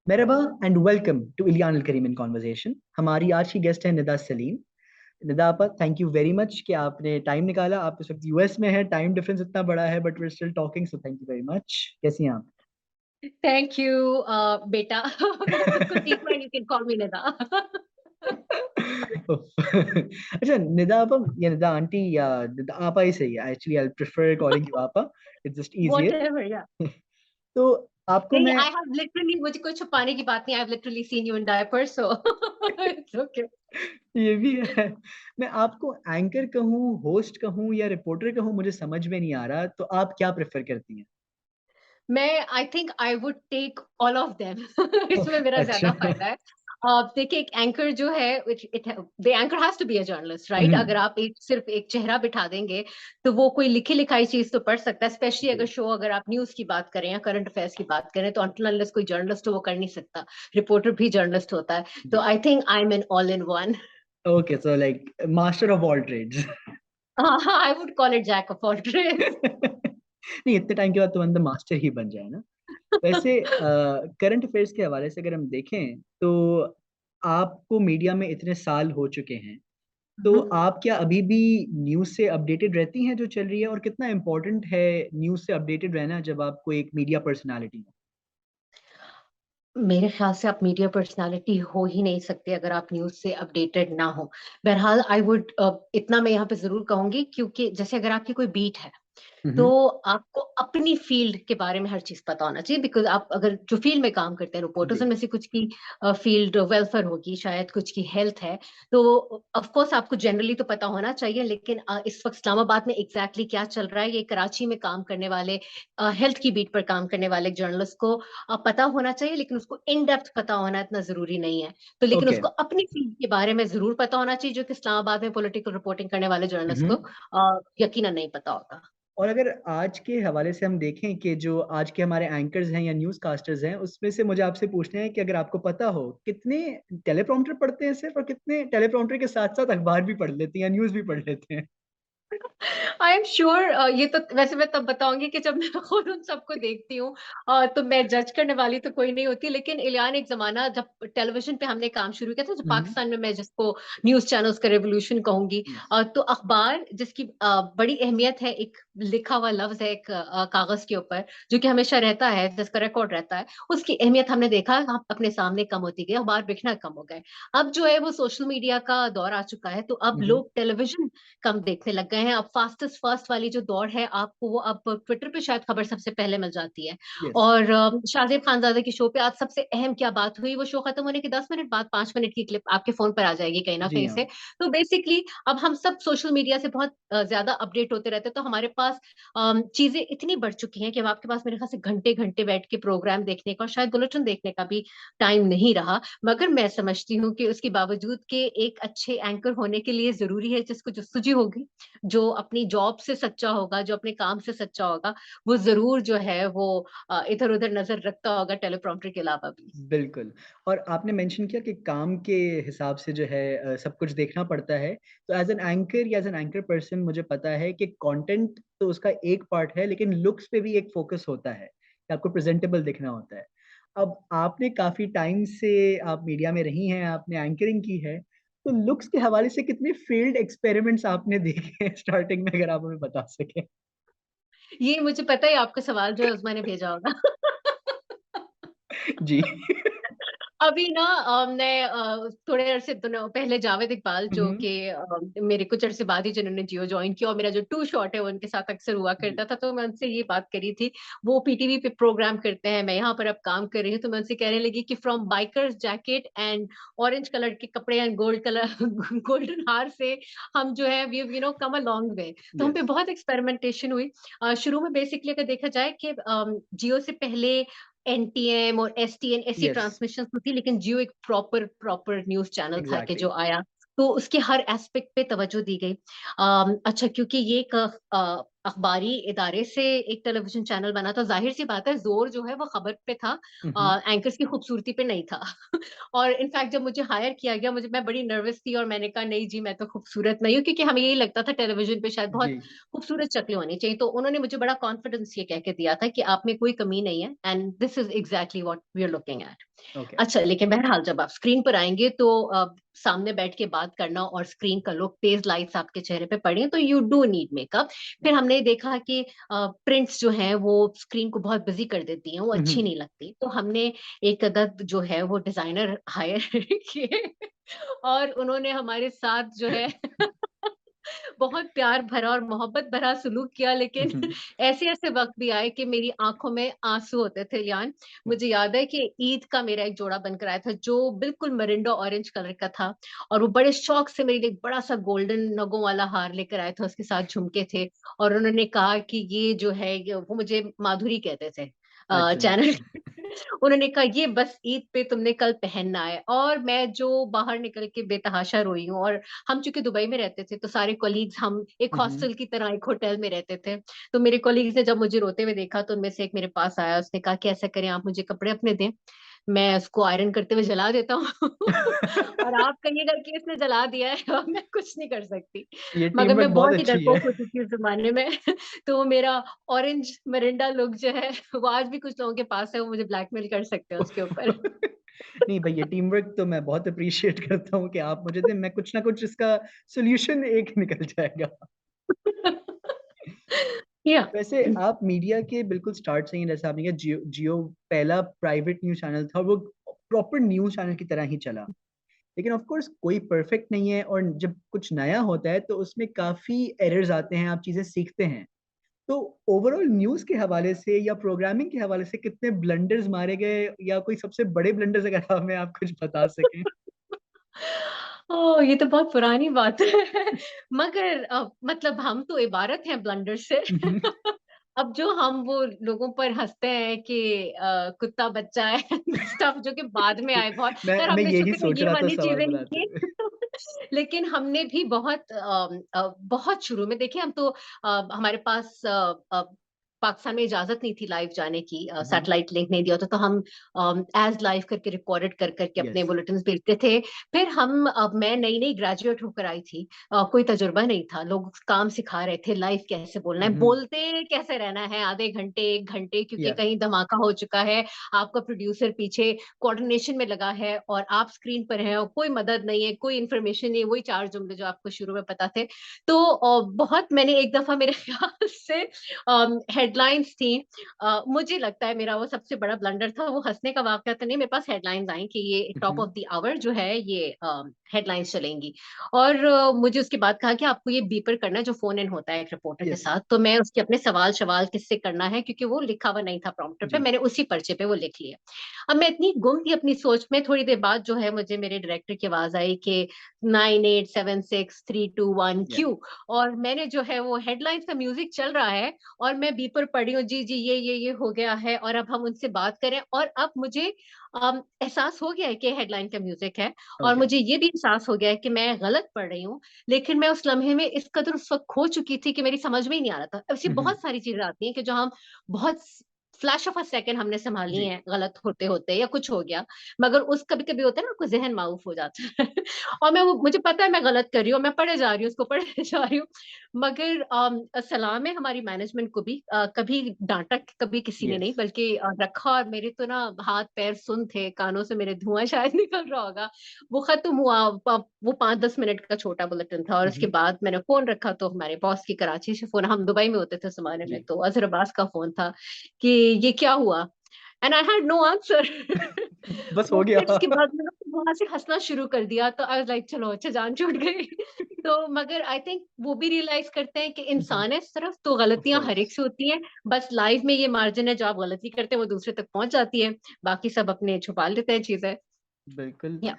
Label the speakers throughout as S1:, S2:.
S1: Merhaba and welcome to Ilyan Al Karim in Conversation. हमारी आज की गेस्ट है निदा सलीम। निदा आपा, थैंक यू वेरी मच कि आपने टाइम निकाला। आप इस वक्त यूएस में है, टाइम डिफरेंस इतना बड़ा है, but we are still talking, so thank you very much. कैसी हैं आप?
S2: थैंक यू बेटा। मैं खुद को ठीक हूँ, यू कैन कॉल मी निदा।
S1: अच्छा निदा आपा या निदा आंटी या निदा आपा ही सही है। Actually I prefer calling you आपा, इट्स जस्ट इजियर।
S2: व्हाटएवर या।
S1: तो आपको
S2: नहीं,
S1: मैं
S2: आई हैव लिटरली, मुझे कोई छुपाने की बात नहीं, I have literally seen you in diaper, so it's okay.
S1: ये भी है। मैं आपको एंकर कहूँ, होस्ट कहूँ या रिपोर्टर कहूँ, मुझे समझ में नहीं आ रहा। तो आप क्या प्रेफर करती हैं?
S2: मैं I think I would take all of them. इसमें मेरा
S1: अच्छा।
S2: ज्यादा फायदा है। देखिए, एक एंकर जो है, the anchor has to be a journalist, right?
S1: Hmm.
S2: अगर आप सिर्फ एक चेहरा बिठा देंगे तो वो कोई लिखी लिखाई चीज तो पढ़ सकता है, स्पेशली
S1: जी।
S2: अगर शो, अगर आप न्यूज की बात करें या करंट अफेयर्स की बात करें, तो अनटिल अनलेस कोई जर्नलिस्ट हो वो कर नहीं सकता। रिपोर्टर भी जर्नलिस्ट होता है। तो
S1: जी।
S2: I think I am an all in one.
S1: Okay, so like master of all trades.
S2: I would call it jack of all trades.
S1: नहीं, इतने टाइम के बाद तो बंदा मास्टर ही बन जाए ना। वैसे करंट अफेयर्स के हवाले से अगर हम देखें तो आपको मीडिया में इतने साल हो चुके हैं, तो आप क्या अभी भी न्यूज़ से अपडेटेड रहती हैं जो चल रही है? और कितना इम्पोर्टेंट है न्यूज़ से अपडेटेड रहना जब आपको एक मीडिया पर्सनालिटी हो?
S2: मेरे ख्याल से आप मीडिया पर्सनालिटी हो ही नहीं सकते अगर आप न्यूज़ से अपडेटेड ना हो। बहरहाल आई वुड इतना मैं यहाँ पे ज़रूर कहूँगी, क्योंकि जैसे अगर आपकी कोई बीट है, तो
S1: हम्म।
S2: आपको अपनी फ़ील्ड के बारे में हर चीज़ पता होना चाहिए, बिकॉज़ आप अगर जो फ़ील्ड में काम करते हैं, रिपोर्टर्स
S1: जी।
S2: में से कुछ की फ़ील्ड वेलफेयर होगी, शायद कुछ की हेल्थ है, तो ऑफ़ कोर्स आपको जनरली तो पता होना चाहिए, लेकिन इस वक़्त इस्लामाबाद में एग्ज़ैक्टली क्या चल रहा है, ये कराची में काम करने वाले हेल्थ की बीट पर काम करने वाले जर्नलिस्ट को पता होना चाहिए, लेकिन उसको इन डेप्थ पता होना इतना ज़रूरी नहीं है। तो लेकिन
S1: ओके।
S2: उसको अपनी फ़ील्ड के बारे में ज़रूर पता होना चाहिए, जो कि इस्लामाबाद में पॉलिटिकल रिपोर्टिंग करने वाले जर्नलिस्ट को
S1: हम्म।
S2: यकीनन नहीं पता होगा।
S1: और अगर आज के हवाले से हम देखें कि जो आज के हमारे एंकर्स हैं या न्यूज़ कास्टर्स हैं, उसमें से मुझे आपसे पूछना है कि अगर आपको पता हो कितने टेलीप्रॉम्प्टर पढ़ते हैं सिर्फ, और कितने टेलीप्रॉम्प्टर के साथ साथ अखबार भी पढ़ लेते हैं या न्यूज़ भी पढ़ लेते हैं?
S2: आई एम श्योर, ये तो वैसे मैं तब बताऊँगी कि जब मैं खुद उन सबको देखती हूँ, तो मैं जज करने वाली तो कोई नहीं होती। लेकिन इलियान, एक ज़माना जब टेलीविज़न पे हमने काम शुरू किया था, जो
S1: हम्म।
S2: पाकिस्तान में मैं जिसको न्यूज़ चैनल्स का रेवोल्यूशन कहूँगी,
S1: यस।
S2: तो अखबार जिसकी बड़ी अहमियत है, एक लिखा हुआ लफ्ज़ है एक कागज़ के ऊपर, जो कि हमेशा रहता है, जिसका रिकॉर्ड रहता है, उसकी अहमियत हमने देखा अपने सामने कम होती गई, अखबार बिकना कम हो गए। अब जो है वो सोशल मीडिया का दौर आ चुका है, तो अब
S1: हम्म।
S2: लोग टेलीविज़न कम देखने लग गए हैं। अब फास्टेस्ट फर्स्ट वाली जो दौड़ है, आपको वो अब ट्विटर पे शायद खबर सबसे पहले मिल जाती है।
S1: यस।
S2: और शाहज़ेब खानज़ादा के शो पे आज सबसे अहम क्या बात हुई, वो शो खत्म होने के 10 मिनट बाद 5 मिनट की क्लिप आपके फ़ोन पर आ जाएगी कहीं न
S1: जी
S2: कहीं
S1: हाँ।
S2: से। तो बेसिकली अब हम सब सोशल मीडिया से बहुत ज़्यादा अपडेट होते रहते हैं, तो हमारे पास चीज़ें इतनी बढ़ चुकी हैं कि अब आपके पास मेरे ख़्याल से घंटे-घंटे बैठ के प्रोग्राम देखने का और शायद बुलेटिन देखने का भी टाइम नहीं रहा। मगर मैं समझती हूँ कि उसके बावजूद के एक अच्छे एंकर होने के लिए ज़रूरी है जिसको जस्तुजी होगी, जो अपनी जॉब से सच्चा होगा, जो अपने काम से सच्चा होगा, वो ज़रूर जो है वो इधर-उधर नज़र रखता होगा टेलीप्रॉम्प्टर के अलावा भी।
S1: बिल्कुल। और आपने मेंशन किया कि काम के हिसाब से जो है सब कुछ देखना पड़ता है। तो एज़ एन एंकर या एज़ एन एंकर पर्सन मुझे पता है कि कंटेंट तो उसका एक पार्ट है, लेकिन लुक्स पे भी एक फ़ोकस होता है कि आपको प्रेज़ेंटेबल दिखना होता है। अब आपने काफ़ी टाइम से आप मीडिया में रही हैं, आपने एंकरिंग की है, तो लुक्स के हवाले से कितने फ़ेल्ड एक्सपेरिमेंट्स आपने देखे हैं स्टार्टिंग में, अगर आप हमें बता सकें?
S2: ये मुझे पता है, आपका सवाल जो है उस्मा ने भेजा होगा।
S1: जी।
S2: अभी ना मैं थोड़े अरसे दिनों पहले जावेद इकबाल,
S1: हुँ,
S2: जो
S1: हुँ।
S2: कि मेरे कुछ अरसे बाद ही जिन्होंने जियो जॉइन किया, और मेरा जो टू शॉट है वो उनके साथ अक्सर हुआ
S1: जी।
S2: करता था, तो मैं उनसे ये बात करी थी। वो पीटीवी पे प्रोग्राम करते हैं, मैं यहाँ पर अब काम कर रही हूँ, तो मैं उनसे कहने लगी कि from bikers jacket and orange colour के कपड़े एंड गोल्ड कलर गोल्डन हार से हम जो है we you know come a long way. तो हम पे
S1: यस।
S2: बहुत एक्सपेरिमेंटेशन हुई। शुरू में बेसिकली अगर देखा जाए कि जियो से पहले एनटीएम और एसटीएन ऐसी
S1: यस।
S2: ट्रांसमिशन होती, लेकिन जियो एक प्रॉपर प्रॉपर न्यूज़ चैनल था कि
S1: एग्ज़ैक्टली।
S2: जो आया, तो उसके हर एस्पेक्ट पे तवज्जो दी गई। अच्छा, क्योंकि ये एक अखबारी इदारे से एक टेलीविज़न चैनल बना, तो ज़ाहिर-सी बात है ज़ोर जो है वो खबर पे था,
S1: हुँ, हुँ।
S2: एंकर्स की खूबसूरती पे नहीं था। और इनफैक्ट जब मुझे हायर किया गया, मैं बड़ी नर्वस थी और मैंने कहा नहीं जी, मैं तो खूबसूरत नहीं हूँ, क्योंकि हमें यही लगता था टेलीविज़न पे शायद बहुत
S1: जी,
S2: खूबसूरत शक्लें होनी चाहिए। तो उन्होंने मुझे बड़ा कॉन्फिडेंस ये कह के दिया था कि आप में कोई कमी नहीं है, and this is exactly what we are looking at.
S1: Okay.
S2: अच्छा, लेकिन बहरहाल जब आप स्क्रीन पर आएँगे तो सामने बैठ के बात करना और स्क्रीन का लुक, तेज़ लाइट्स आपके चेहरे पे पड़ी हैं, तो यू डू नीड मेकअप। फिर हमने देखा कि प्रिंट्स जो हैं वो स्क्रीन को बहुत बिज़ी कर देती हैं, वो
S1: हुँ,
S2: अच्छी
S1: हुँ।
S2: नहीं लगती। तो हमने एक अदद जो है वो डिज़ाइनर हायर किए और उन्होंने हमारे साथ जो है बहुत प्यार भरा और मोहब्बत भरा सलूक किया,
S1: हुँ,
S2: लेकिन
S1: हुँ।
S2: ऐसे-ऐसे वक़्त भी आए कि मेरी आँखों में आँसू होते थे यान। मुझे याद है कि ईद का मेरा एक जोड़ा बनकर आया था जो बिल्कुल मरिंडा ऑरेंज कलर का था, और वो बड़े शौक से मेरे लिए एक बड़ा-सा गोल्डन नगों वाला हार लेकर आए थे, उसके साथ झुमके थे, और उन्होंने कहा कि ये जो है ये, वो मुझे माधुरी कहते थे
S1: अच्छा।
S2: चैनल। उन्होंने कहा ये बस ईद पे तुमने कल पहनना है, और मैं जो बाहर निकल के बेतहाशा रोई हूँ। और हम चूँकि दुबई में रहते थे, तो सारे कलीग्स हम एक
S1: हुँ, हुँ।
S2: हॉस्टल की तरह एक होटल में रहते थे। तो मेरे कलीग्स ने जब मुझे रोते हुए देखा, तो उनमें से एक मेरे पास आया, उसने कहा कि ऐसा करें, आप मुझे कपड़े अपने दें, मैं उसको आयरन करते हुए जला देता हूँ। और आप कहिएगा कि इसने जला दिया है, अब मैं कुछ नहीं कर सकती।
S1: ये टीम
S2: मगर
S1: वर्क
S2: मैं
S1: बहुत
S2: बहुत ही
S1: अच्छी है।
S2: डरपोक होती थी उस ज़माने में। तो वो मेरा ऑरेंज मिरिंडा लुक जो है, वो आज भी कुछ लोगों के पास है, वो मुझे ब्लैकमेल कर सकते हैं उसके ऊपर।
S1: नहीं भई, ये टीम वर्क तो मैं बहुत एप्रिशिएट करता हूँ कि आप मुझे दें, मैं कुछ ना कुछ इसका सॉल्यूशन एक निकल जाएगा।
S2: या
S1: वैसे आप मीडिया के बिल्कुल स्टार्ट से ही, जैसे आपने कहा जियो जियो पहला प्राइवेट न्यूज़ चैनल था, वो प्रॉपर न्यूज़ चैनल की तरह ही चला। लेकिन ऑफ़ कोर्स कोई परफेक्ट नहीं है, और जब कुछ नया होता है तो उसमें काफ़ी एरर्स आते हैं, आप चीज़ें सीखते हैं। तो ओवरऑल न्यूज़ के हवाले से या प्रोग्रामिंग के हवाले से कितने ब्लंडर्स मारे गए, या कोई सबसे बड़े ब्लंडर्स अगर हमें आप कुछ बता सकें?
S2: ओह! ये तो बहुत पुरानी बात है। मगर मतलब हम तो इबारत हैं ब्लंडर से।
S1: हुँ, हुँ।
S2: अब जो हम वो लोगों पर हँसते हैं कि कुत्ता बच्चा है स्टफ जो कि बाद में आए बहुत, खैर
S1: मैं
S2: हमने
S1: यही
S2: शुक्र है
S1: सोच
S2: ये
S1: रहा था
S2: वाली
S1: सवाल
S2: चीज़ें नहीं
S1: बनाते
S2: की।
S1: हुए।
S2: लेकिन हमने भी बहुत शुरू में देखिए, हम तो हमारे पास पाकिस्तान में इजाज़त नहीं थी लाइव जाने की,
S1: हुँ, हुँ।
S2: सैटेलाइट लिंक नहीं दिया था, तो हम एज़ लाइव करके रिकॉर्डेड कर के अपने
S1: यस।
S2: बुलेटिन्स भेजते थे। फिर मैं नई-नई ग्रेजुएट होकर आई थी, कोई तजुर्बा नहीं था, लोग काम सिखा रहे थे, लाइव कैसे बोलना
S1: हुँ,
S2: है,
S1: हुँ।
S2: बोलते कैसे रहना है आधे घंटे, 1 घंटे, क्योंकि
S1: या
S2: कहीं धमाका हो चुका है, आपका प्रोड्यूसर पीछे कोऑर्डिनेशन में लगा है और आप स्क्रीन पर हैं और कोई मदद नहीं है, कोई इन्फॉर्मेशन नहीं है, वही 4 जुमले जो आपको शुरू में पता थे। तो बहुत मैंने एक दफ़ा मेरे ख़्याल से हेडलाइन्स थी, मुझे लगता है मेरा वो सबसे बड़ा ब्लंडर था, वो हँसने का वाक़या तो नहीं, मेरे पास हेडलाइन्स आई कि ये
S1: हुँ,
S2: टॉप
S1: हुँ।
S2: ऑफ द आवर जो है ये हेडलाइन्स चलेंगी, और मुझे उसके बाद कहा कि आपको ये बीपर करना है जो फ़ोन इन होता है एक रिपोर्टर के
S1: यस।
S2: साथ, तो मैं उसके अपने सवाल-शवाल किससे करना है, क्योंकि वो लिखा हुआ नहीं था प्रॉम्प्टर पे,
S1: जी।
S2: मैंने उसी पर्चे पे वो लिख लिया। अब मैं इतनी गुम थी अपनी सोच में, थोड़ी देर बाद जो है मुझे मेरे डायरेक्टर की आवाज़ आई कि 987632
S1: या
S2: क्यू, और मैंने जो है वो हेडलाइन्स का म्यूज़िक चल रहा है और मैं बीपर पढ़ी हूँ, जी, जी, ये हो गया है और अब हम उनसे बात करें, और अब मुझे एहसास हो गया है कि हेडलाइन का म्यूज़िक है, और
S1: ओके।
S2: मुझे ये भी एहसास हो गया है कि मैं गलत पढ़ रही हूँ, लेकिन मैं उस लम्हे में इस कदर उस वक़्त खो चुकी थी कि मेरी समझ में ही नहीं आ रहा था। ऐसी
S1: हुँ, हुँ।
S2: बहुत सारी चीज़ें आती हैं कि जो हम बहुत फ्लैश ऑफ अ सेकंड हमने सँभाली
S1: जी।
S2: हैं गलत होते-होते या कुछ हो गया, मगर उस कभी-कभी होता है ना, आपको ज़हन माऊफ़ हो जाता है। और मुझे पता है मैं गलत कर रही हूँ, मैं पढ़े जा रही हूँ, उसको पढ़े जा रही हूँ। मगर सलाम है हमारी मैनेजमेंट को भी, कभी डाँटा कभी किसी ने नहीं,
S1: यस।
S2: बल्कि रखा, और मेरे तो ना हाथ-पैर सुन्न थे, कानों से मेरे धुआँ शायद निकल रहा होगा। वो खत्म हुआ, वो 5-10 मिनट का छोटा बुलेटिन था, और
S1: हुँ,
S2: उसके
S1: हुँ।
S2: बाद मैंने फ़ोन रखा, तो हमारे बॉस की कराची से फ़ोन, हम दुबई में होते थे उस ज़माने में,
S1: जी।
S2: तो अज़हर अब्बास का फ़ोन था कि ये क्या हुआ? And I had no answer.
S1: बस हो
S2: तो
S1: गया।
S2: फिर उसके बाद मैंने वहाँ से हँसना शुरू कर दिया, तो आई वाज़ लाइक चलो अच्छा जान छूट गई। तो मगर आई थिंक वो भी रियलाइज़ करते हैं कि
S1: हुँ, हुँ।
S2: इंसान है सिर्फ़, तो
S1: ऑफ़
S2: गलतियाँ हर
S1: कोर्स।
S2: एक से होती हैं। बस लाइव में ये मार्जिन है, जो आप गलती करते हैं वो दूसरे तक पहुँच जाती है। बाकी सब अपने छुपा लेते हैं चीज़ें।
S1: बिल्कुल।
S2: या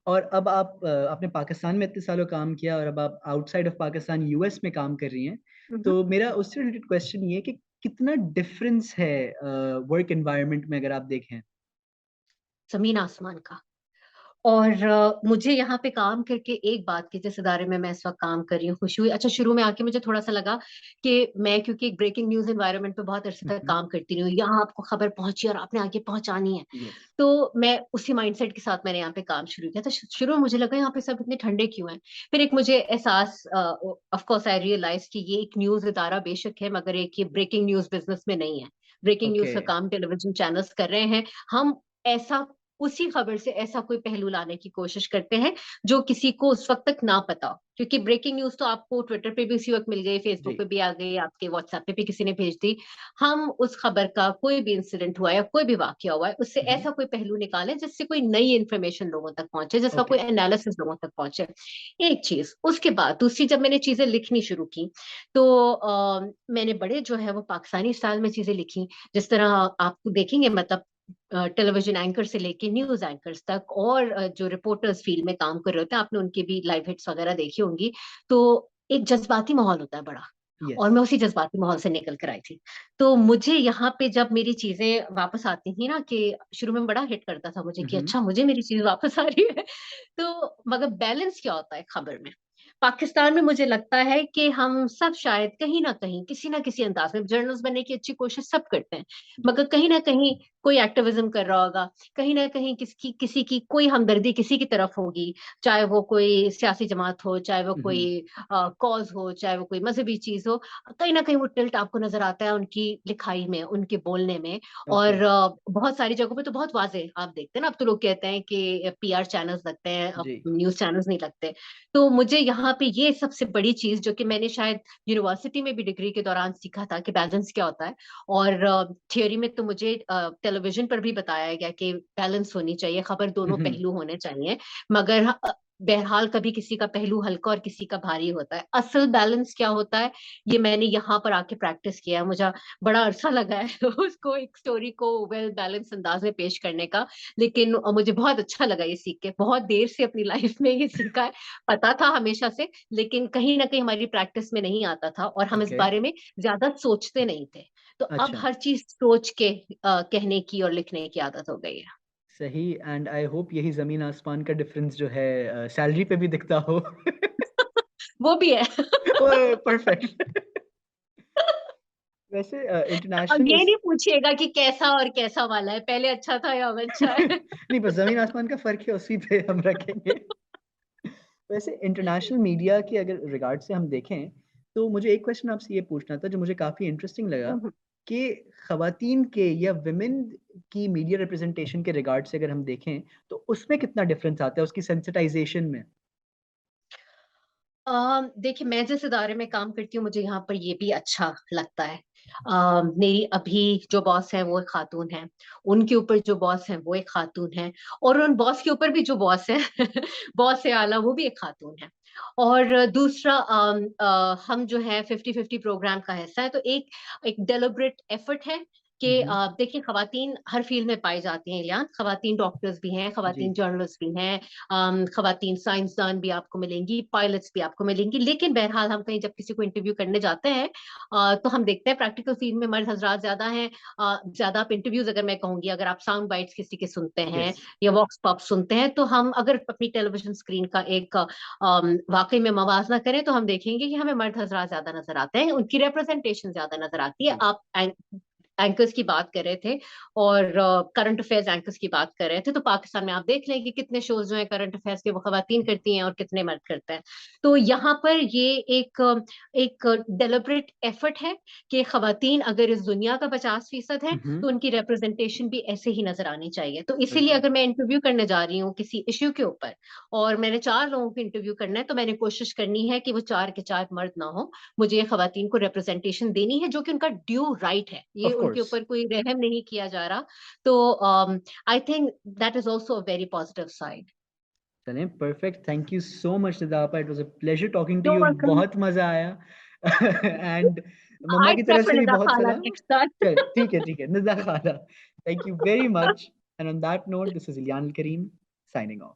S1: और अब आप आपने पाकिस्तान में इतने सालों काम किया, और अब आप आउटसाइड ऑफ पाकिस्तान यूएस में काम कर रही हैं।
S2: हुँ, हुँ।
S1: तो मेरा उससे रिलेटेड क्वेश्चन ये है कि कितना डिफरेंस है वर्क एनवायरनमेंट में, अगर आप देखें?
S2: ज़मीन आसमान का। और मुझे यहाँ पे काम करके एक बात की, जिस इदारे में मैं इस वक़्त काम कर रही हूँ, खुशी हुई। अच्छा, शुरू में आके मुझे थोड़ा-सा लगा कि मैं, क्योंकि एक ब्रेकिंग न्यूज़ एनवायरनमेंट में बहुत अरसे
S1: हुँ,
S2: तक
S1: हुँ।
S2: काम करती रही हूँ, यहाँ आपको खबर पहुँची और आपने आगे पहुँचानी है।
S1: यस।
S2: तो मैं उसी माइंडसेट के साथ मैंने यहाँ पे काम शुरू किया। तो शुरू में मुझे लगा यहाँ पे सब इतने ठंडे क्यों हैं? फिर एक मुझे एहसास, ऑफ कोर्स आई रियलाइज़ कि ये एक न्यूज़ इदारा बेशक है, मगर एक ये ब्रेकिंग न्यूज़ बिज़नेस में नहीं है। Breaking
S1: okay.
S2: न्यूज़ का काम टेलीविज़न चैनल्स कर रहे हैं। हम ऐसा उसी खबर से ऐसा कोई पहलू लाने की कोशिश करते हैं, जो किसी को उस वक़्त तक ना पता हो। क्योंकि ब्रेकिंग न्यूज़ तो आपको ट्विटर पे भी उसी वक़्त मिल गई,
S1: जी।
S2: फेसबुक पे भी आ गई, आपके व्हाट्सएप पे भी किसी ने भेज दी। हम उस खबर का कोई भी इंसिडेंट हुआ है या कोई भी वाक़या हुआ है, उससे
S1: हुँ, हुँ।
S2: ऐसा कोई पहलू निकालें जिससे कोई नई इन्फॉर्मेशन लोगों तक पहुँचे, जिसका
S1: ओके।
S2: कोई एनालिसिस लोगों तक पहुँचे। एक चीज़, उसके बाद दूसरी, जब मैंने चीज़ें लिखनी शुरू की, तो मैंने बड़े जो है वो पाकिस्तानी स्टाइल में चीज़ें लिखी। जिस तरह आप देखेंगे, मतलब टेलीविज़न एंकर से लेके न्यूज़ एंकर्स तक, और जो रिपोर्टर्स फील्ड में काम कर रहे होते हैं, आपने उनके भी लाइव हिट्स वगैरह देखी होंगी। तो एक जज़्बाती माहौल होता है बड़ा,
S1: यस।
S2: और मैं उसी जज़्बाती माहौल से निकल कर आई थी। तो मुझे यहाँ पे जब मेरी चीज़ें वापस आती थी ना, कि शुरू में बड़ा हिट करता था मुझे
S1: हुँ,
S2: कि
S1: हुँ।
S2: अच्छा, मुझे मेरी चीज़ वापस आ रही है। तो मगर बैलेंस क्या होता है खबर में? पाकिस्तान में मुझे लगता है कि हम सब शायद कहीं न कहीं, किसी न किसी अंदाज़ में जर्नलिस्ट बनने की अच्छी कोशिश सब करते हैं।
S1: जी।
S2: मगर कहीं न कहीं कोई एक्टिविज़्म कर रहा होगा, कहीं न कहीं किसी की कोई हमदर्दी किसी की तरफ होगी, चाहे वो कोई सियासी जमात हो, चाहे वो
S1: हुँ,
S2: कोई
S1: हुँ।
S2: कॉज़ हो, चाहे वो कोई मज़हबी चीज़ हो, कहीं न कहीं वो टिल्ट आपको नज़र आता है उनकी लिखाई में, उनके बोलने में।
S1: ओके।
S2: और बहुत सारी जगहों पे तो बहुत वाज़ेह आप देखते हैं ना, अब तो लोग कहते हैं कि पीआर चैनल्स लगते हैं, अब
S1: जी।
S2: न्यूज़ चैनल्स नहीं लगते। तो मुझे यहाँ पे ये सबसे बड़ी चीज़, जो कि मैंने शायद यूनिवर्सिटी में भी डिग्री के दौरान सीखा था, कि बैलेंस क्या होता है। और थियरी में तो मुझे टेलीविज़न पर भी बताया गया कि बैलेंस होनी चाहिए, खबर
S1: हुँ,
S2: दोनों
S1: हुँ।
S2: पहलू होने चाहिए। मगर बहरहाल कभी किसी का पहलू हल्का और किसी का भारी होता है। असल बैलेंस क्या होता है, ये मैंने यहाँ पर आके प्रैक्टिस किया है। मुझे बड़ा अरसा लगा है उसको, एक स्टोरी को वेल बैलेंस अंदाज़ में पेश करने का। लेकिन मुझे बहुत अच्छा लगा ये सीख के। बहुत देर से अपनी लाइफ़ में ये सीखा है। पता था हमेशा से, लेकिन कहीं न कहीं हमारी प्रैक्टिस में नहीं आता था, और हम इस
S1: ओके।
S2: बारे में ज़्यादा सोचते नहीं थे। तो अब
S1: अच्छा।
S2: हर चीज़ सोच के कहने की और लिखने की आदत हो गई है।
S1: सही। एंड आई होप यही ज़मीन आसमान का डिफ़रेंस जो है सैलरी पे भी दिखता हो।
S2: वो भी है।
S1: ओए परफेक्ट। वैसे
S2: अब
S1: इंटरनेशनल
S2: ये
S1: इस
S2: नहीं पूछिएगा कि कैसा और कैसा वाला है, पहले अच्छा था या अब अच्छा है।
S1: नहीं, बस ज़मीन आसमान का फ़र्क है, उसी पे हम रखेंगे। वैसे इंटरनेशनल मीडिया के अगर रिगार्ड से हम देखें, तो मुझे एक क्वेश्चन आपसे ये पूछना था जो मुझे काफ़ी इंटरेस्टिंग लगा
S2: हुँ, हुँ।
S1: कि ख़वातीन के या वुमेन की मीडिया रिप्रेजेंटेशन के रिगार्ड से अगर हम देखें, तो उसमें कितना डिफ़रेंस आता है उसकी सेंसिटाइज़ेशन में?
S2: देखिए, मैं जिस इदारे में काम करती हूँ, मुझे यहाँ पर ये भी अच्छा लगता है। मेरी अभी जो बॉस है वो एक खातून है, उनके ऊपर जो बॉस है वो एक खातून है, और उन बॉस के ऊपर भी जो बॉस है बॉस से आला, वो भी एक खातून है। और दूसरा, हम जो है 50-50 प्रोग्राम का हिस्सा है, तो एक डेलिब्रेट एफर्ट है कि
S1: हुँ, हुँ।
S2: देखिए, खवातीन हर फील्ड में पाई जाती हैं इलियान, खवातीन डॉक्टर्स भी हैं,
S1: जी।
S2: खवातीन जर्नलिस्ट भी हैं, खवातीन साइंसदान भी आपको मिलेंगी, पायलट्स भी आपको मिलेंगी। लेकिन बहरहाल हम कहीं जब किसी को इंटरव्यू करने जाते हैं, तो हम देखते हैं प्रैक्टिकल फील्ड में मर्द हज़रात ज़्यादा हैं। ज़्यादा आप इंटरव्यूज़, अगर मैं कहूँगी, अगर आप साउंड बाइट्स किसी के सुनते हैं
S1: यस।
S2: या वॉक्स पॉप सुनते हैं, तो हम अगर अपनी टेलीविज़न स्क्रीन का एक वाक़ई में मवाज़ना करें, तो हम देखेंगे कि हमें मर्द हज़रात ज़्यादा नज़र आते हैं, उनकी रिप्रेज़ेंटेशन ज़्यादा नज़र आती है।
S1: जी।
S2: आप एंकर्स की बात कर रहे थे, और करंट अफेयर्स एंकर्स की बात कर रहे थे, तो पाकिस्तान में आप देख लें कि कितने शोज़ जो हैं करंट अफेयर्स के, वो ख़वातीन करती हैं और कितने मर्द करते हैं। तो यहाँ पर ये एक डेलिब्रेट एफर्ट है कि ख़वातीन अगर इस दुनिया का 50% है,
S1: हुँ, हुँ।
S2: तो उनकी रिप्रेज़ेंटेशन भी ऐसे ही नज़र आनी चाहिए। तो इसीलिए
S1: बिल्कुल।
S2: अगर मैं इंटरव्यू करने जा रही हूँ किसी इश्यू के ऊपर, और मैंने 4 लोगों को इंटरव्यू करना है, तो मैंने कोशिश करनी है कि वो 4 के 4 मर्द ना हों। मुझे ये ख़वातीन को रिप्रेज़ेंटेशन देनी है, जो कि उनका ड्यू राइट है। ये
S1: ऑफ़
S2: उनके
S1: कोर्स।
S2: ऊपर कोई रहम नहीं किया जा रहा। तो I think that is also a very positive side.
S1: चलें perfect. Thank you so much Nida आपा, it was a pleasure talking to
S2: you are
S1: you.
S2: Welcome.
S1: बहुत मज़ा आया। एंड मम्मा
S2: आई
S1: की तरफ
S2: प्रेफर
S1: से भी
S2: निदा
S1: बहुत
S2: खाला
S1: सलाम।
S2: Next time.
S1: चल ठीक है, निदा खाला। Thank you very much and on that note this is Ilian Al Karim signing of.